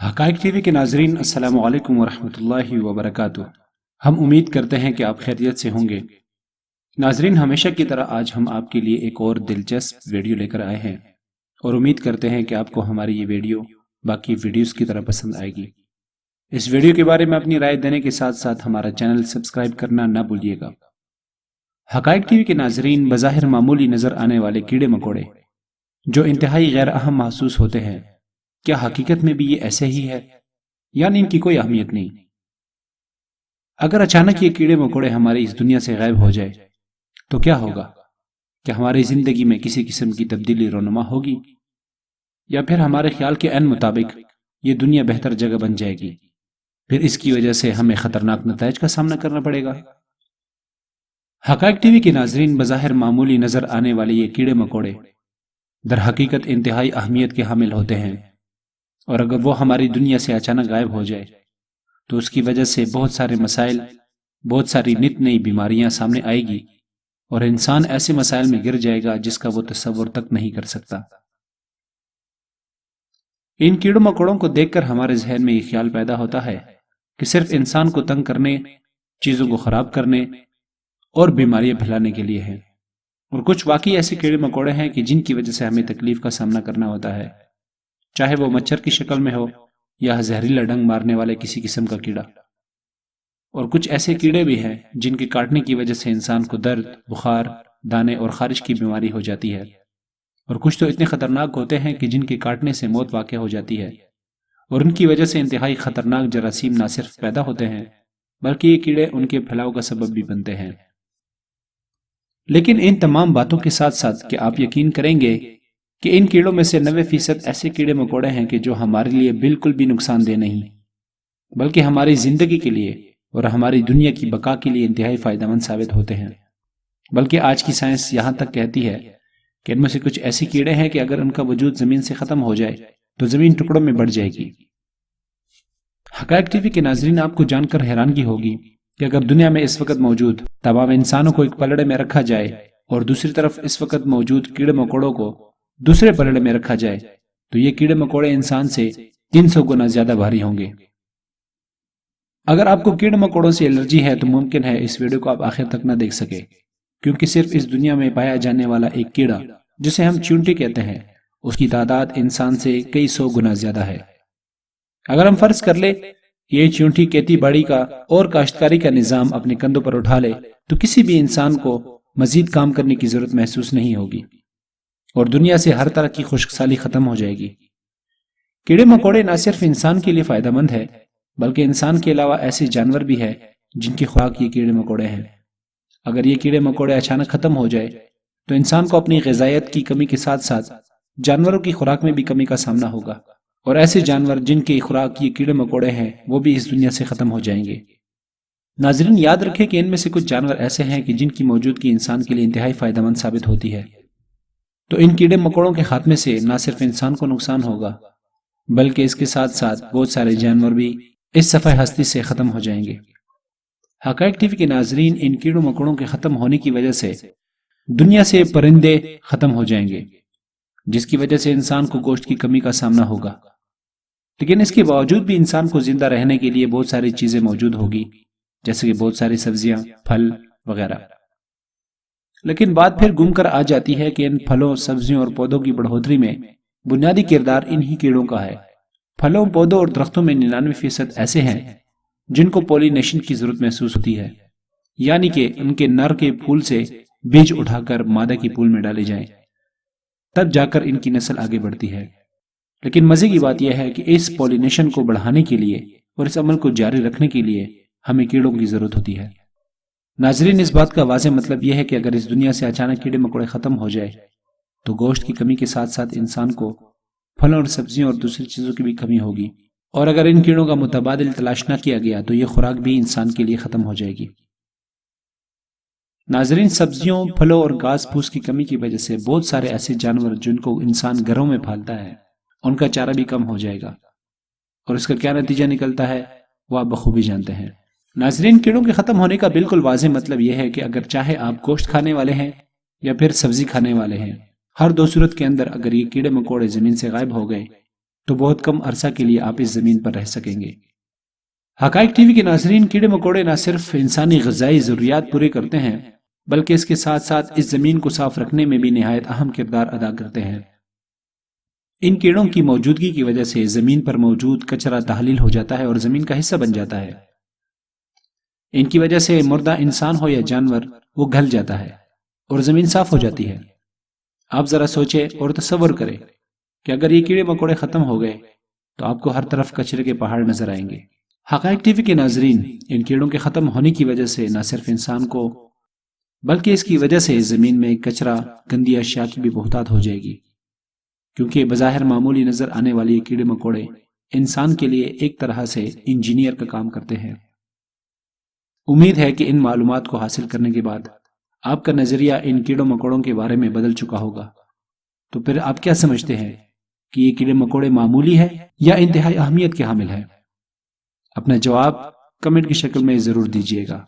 حقائق T V کے ناظرین، السلام علیکم ورحمۃ اللہ وبرکاتہ۔ ہم امید کرتے ہیں کہ آپ خیریت سے ہوں گے۔ ناظرین، ہمیشہ کی طرح آج ہم آپ کے لیے ایک اور دلچسپ ویڈیو لے کر آئے ہیں اور امید کرتے ہیں کہ آپ کو ہماری یہ ویڈیو باقی ویڈیوز کی طرح پسند آئے گی۔ اس ویڈیو کے بارے میں اپنی رائے دینے کے ساتھ ساتھ ہمارا چینل سبسکرائب کرنا نہ بھولیے گا۔ حقائق ٹی وی کے ناظرین، بظاہر معمولی نظر آنے والے کیڑے مکوڑے جو انتہائی غیر اہم محسوس ہوتے ہیں، کیا حقیقت میں بھی یہ ایسے ہی ہے؟ یعنی ان کی کوئی اہمیت نہیں؟ اگر اچانک یہ کیڑے مکوڑے ہماری اس دنیا سے غائب ہو جائے تو کیا ہوگا؟ کیا ہماری زندگی میں کسی قسم کی تبدیلی رونما ہوگی، یا پھر ہمارے خیال کے عین مطابق یہ دنیا بہتر جگہ بن جائے گی؟ پھر اس کی وجہ سے ہمیں خطرناک نتائج کا سامنا کرنا پڑے گا۔ حقائق ٹی وی کے ناظرین، بظاہر معمولی نظر آنے والے یہ کیڑے مکوڑے در حقیقت انتہائی اہمیت کے حامل ہوتے ہیں، اور اگر وہ ہماری دنیا سے اچانک غائب ہو جائے تو اس کی وجہ سے بہت سارے مسائل، بہت ساری نت نئی بیماریاں سامنے آئے گی، اور انسان ایسے مسائل میں گر جائے گا جس کا وہ تصور تک نہیں کر سکتا۔ ان کیڑوں مکوڑوں کو دیکھ کر ہمارے ذہن میں یہ خیال پیدا ہوتا ہے کہ صرف انسان کو تنگ کرنے، چیزوں کو خراب کرنے اور بیماریاں پھیلانے کے لیے ہیں، اور کچھ واقعی ایسے کیڑے مکوڑے ہیں کہ جن کی وجہ سے ہمیں تکلیف کا سامنا کرنا ہوتا ہے، چاہے وہ مچھر کی شکل میں ہو یا زہریلا ڈنگ مارنے والے کسی قسم کا کیڑا۔ اور کچھ ایسے کیڑے بھی ہیں جن کے کاٹنے کی وجہ سے انسان کو درد، بخار، دانے اور خارش کی بیماری ہو جاتی ہے، اور کچھ تو اتنے خطرناک ہوتے ہیں کہ جن کے کاٹنے سے موت واقع ہو جاتی ہے، اور ان کی وجہ سے انتہائی خطرناک جراثیم نہ صرف پیدا ہوتے ہیں بلکہ یہ کیڑے ان کے پھیلاؤ کا سبب بھی بنتے ہیں۔ لیکن ان تمام باتوں کے ساتھ ساتھ کیا آپ یقین کریں گے کہ ان کیڑوں میں سے 90% ایسے کیڑے مکوڑے ہیں کہ جو ہمارے لیے بالکل بھی نقصان دہ نہیں، بلکہ ہماری زندگی کے لیے اور ہماری دنیا کی بقا کے لیے انتہائی فائدہ مند ثابت ہوتے ہیں۔ بلکہ آج کی سائنس یہاں تک کہتی ہے کہ ان میں سے کچھ ایسے کیڑے ہیں کہ اگر ان کا وجود زمین سے ختم ہو جائے تو زمین ٹکڑوں میں بڑھ جائے گی۔ حقائق ٹی وی کے ناظرین، آپ کو جان کر حیرانگی ہوگی کہ اگر دنیا میں اس وقت موجود تمام انسانوں کو ایک پلڑے میں رکھا جائے اور دوسری طرف اس وقت موجود کیڑے مکوڑوں کو دوسرے پلڑے میں رکھا جائے تو یہ کیڑے مکوڑے انسان سے 300 گنا زیادہ بھاری ہوں گے۔ اگر آپ کو کیڑے مکوڑوں سے الرجی ہے تو ممکن ہے اس ویڈیو کو آپ آخر تک نہ دیکھ سکے، کیونکہ صرف اس دنیا میں پایا جانے والا ایک کیڑا جسے ہم چیونٹی کہتے ہیں، اس کی تعداد انسان سے کئی 100 گنا زیادہ ہے۔ اگر ہم فرض کر لیں یہ چیونٹی کھیتی باڑی کا اور کاشتکاری کا نظام اپنے کندھوں پر اٹھا لے تو کسی بھی انسان کو مزید کام کرنے کی ضرورت محسوس نہیں ہوگی، اور دنیا سے ہر طرح کی خشک سالی ختم ہو جائے گی۔ کیڑے مکوڑے نہ صرف انسان کے لیے فائدہ مند ہے بلکہ انسان کے علاوہ ایسے جانور بھی ہیں جن کی خوراک یہ کیڑے مکوڑے ہیں۔ اگر یہ کیڑے مکوڑے اچانک ختم ہو جائے تو انسان کو اپنی غذائیت کی کمی کے ساتھ ساتھ جانوروں کی خوراک میں بھی کمی کا سامنا ہوگا، اور ایسے جانور جن کی خوراک یہ کیڑے مکوڑے ہیں وہ بھی اس دنیا سے ختم ہو جائیں گے۔ ناظرین، یاد رکھیں کہ ان میں سے کچھ جانور ایسے ہیں کہ جن کی موجودگی انسان کے لیے انتہائی فائدہ مند ثابت ہوتی ہے، تو ان کیڑے مکوڑوں کے خاتمے سے نہ صرف انسان کو نقصان ہوگا بلکہ اس کے ساتھ ساتھ بہت سارے جانور بھی اس صفحہ ہستی سے ختم ہو جائیں گے۔ حقائق ٹی وی کے ناظرین، ان کیڑوں مکوڑوں کے ختم ہونے کی وجہ سے دنیا سے پرندے ختم ہو جائیں گے، جس کی وجہ سے انسان کو گوشت کی کمی کا سامنا ہوگا۔ لیکن اس کے باوجود بھی انسان کو زندہ رہنے کے لیے بہت ساری چیزیں موجود ہوگی، جیسے کہ بہت ساری سبزیاں، پھل وغیرہ۔ لیکن بات پھر گم کر آ جاتی ہے کہ ان پھلوں، سبزیوں اور پودوں کی بڑھوتری میں بنیادی کردار انہی کیڑوں کا ہے۔ پھلوں، پودوں اور درختوں میں 99% ایسے ہیں جن کو پولینیشن کی ضرورت محسوس ہوتی ہے، یعنی کہ ان کے نر کے پھول سے بیج اٹھا کر مادہ کی پھول میں ڈالے جائیں، تب جا کر ان کی نسل آگے بڑھتی ہے۔ لیکن مزے کی بات یہ ہے کہ اس پولینیشن کو بڑھانے کے لیے اور اس عمل کو جاری رکھنے کے لیے ہمیں کیڑوں کی ضرورت ہوتی ہے۔ ناظرین، اس بات کا واضح مطلب یہ ہے کہ اگر اس دنیا سے اچانک کیڑے مکوڑے ختم ہو جائے تو گوشت کی کمی کے ساتھ ساتھ انسان کو پھلوں اور سبزیوں اور دوسری چیزوں کی بھی کمی ہوگی، اور اگر ان کیڑوں کا متبادل تلاش نہ کیا گیا تو یہ خوراک بھی انسان کے لیے ختم ہو جائے گی۔ ناظرین، سبزیوں، پھلوں اور گھاس پھوس کی کمی کی وجہ سے بہت سارے ایسے جانور جن کو انسان گھروں میں پالتا ہے ان کا چارہ بھی کم ہو جائے گا، اور اس کا کیا نتیجہ نکلتا ہے وہ آپ بخوبی جانتے ہیں۔ ناظرین، کیڑوں کے ختم ہونے کا بالکل واضح مطلب یہ ہے کہ اگر چاہے آپ گوشت کھانے والے ہیں یا پھر سبزی کھانے والے ہیں، ہر دو صورت کے اندر اگر یہ کیڑے مکوڑے زمین سے غائب ہو گئے تو بہت کم عرصہ کے لیے آپ اس زمین پر رہ سکیں گے۔ حقائق ٹی وی کے ناظرین، کیڑے مکوڑے نہ صرف انسانی غذائی ضروریات پورے کرتے ہیں بلکہ اس کے ساتھ ساتھ اس زمین کو صاف رکھنے میں بھی نہایت اہم کردار ادا کرتے ہیں۔ ان کیڑوں کی موجودگی کی وجہ سے زمین پر موجود کچرا تحلیل ہو جاتا ہے اور زمین کا حصہ بن جاتا ہے۔ ان کی وجہ سے مردہ انسان ہو یا جانور وہ گل جاتا ہے اور زمین صاف ہو جاتی ہے۔ آپ ذرا سوچیں اور تصور کریں کہ اگر یہ کیڑے مکوڑے ختم ہو گئے تو آپ کو ہر طرف کچرے کے پہاڑ نظر آئیں گے۔ حقائق ٹی وی کے ناظرین، ان کیڑوں کے ختم ہونے کی وجہ سے نہ صرف انسان کو بلکہ اس کی وجہ سے زمین میں کچرا، گندی اشیاء کی بھی بہتات ہو جائے گی، کیونکہ بظاہر معمولی نظر آنے والے یہ کیڑے مکوڑے انسان کے لیے ایک طرح سے انجینئر کا کام کرتے ہیں۔ امید ہے کہ ان معلومات کو حاصل کرنے کے بعد آپ کا نظریہ ان کیڑوں مکوڑوں کے بارے میں بدل چکا ہوگا۔ تو پھر آپ کیا سمجھتے ہیں کہ یہ کیڑے مکوڑے معمولی ہے یا انتہائی اہمیت کے حامل ہے؟ اپنا جواب کمنٹ کی شکل میں ضرور دیجیے گا۔